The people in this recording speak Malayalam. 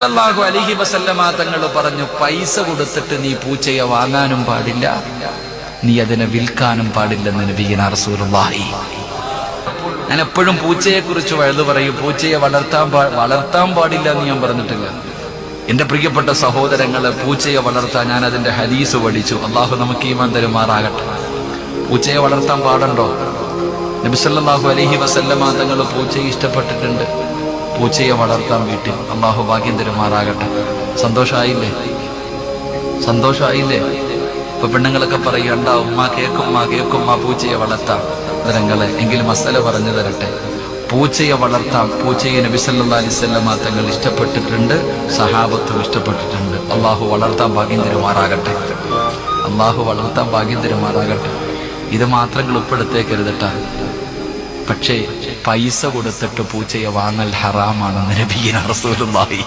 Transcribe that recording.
സല്ലല്ലാഹു അലൈഹി വസല്ലമ തങ്ങൾ പറഞ്ഞു, പൈസ കൊടുത്തിട്ട് നീ പൂച്ചയെ വാങ്ങാനും പാടില്ല, നീ അതിനെ വിൽക്കാനും പാടില്ലെന്ന് നബിയുനാ റസൂലുള്ളാഹി. ഞാൻ എപ്പോഴും പൂച്ചയെ കുറിച്ച് വഴുതു പറയും. പൂച്ചയെ വളർത്താൻ പാടില്ല എന്ന് ഞാൻ പറഞ്ഞിട്ടില്ല. എന്റെ പ്രിയപ്പെട്ട സഹോദരങ്ങളെ, പൂച്ചയെ വളർത്താൻ ഞാൻ അതിന്റെ ഹദീസ് പഠിച്ചു. അള്ളാഹു നമുക്ക് ഈമാൻ തരുമാറാകട്ടെ. പൂച്ചയെ വളർത്താൻ പാടുണ്ടോ? നബി സല്ലല്ലാഹു അലൈഹി വസല്ലമ തങ്ങൾ പൂച്ചയെ ഇഷ്ടപ്പെട്ടിട്ടുണ്ട്. പൂച്ചയെ വളർത്താൻ വീട്ടിൽ. അള്ളാഹു ഭാഗ്യം തരുമാറാകട്ടെ. സന്തോഷായില്ലേ? ഇപ്പൊ പെണ്ണുങ്ങളൊക്കെ പറയണ്ട, ഉമ്മ കേക്കുമ്മ പൂച്ചയെ വളർത്താം. നിരങ്ങളെ എങ്കിലും മസല പറഞ്ഞു തരട്ടെ. പൂച്ചയെ വളർത്താം. പൂച്ചയെ നബി സല്ലല്ലാഹു അലൈഹി വസല്ലമ തങ്ങൾ ഇഷ്ടപ്പെട്ടിട്ടുണ്ട്, സഹാബത്തും ഇഷ്ടപ്പെട്ടിട്ടുണ്ട്. അള്ളാഹു വളർത്താൻ ഭാഗ്യം തരുമാറാകട്ടെ. ഇത് മാത്രങ്ങൾ ഉൾപ്പെടുത്തേക്കരുതട്ടാ. പക്ഷേ പൈസ കൊടുത്തിട്ട് പൂച്ചയെ വാങ്ങൽ ഹറാമാണെന്ന് നബിയുനാ റസൂലുള്ളാഹി.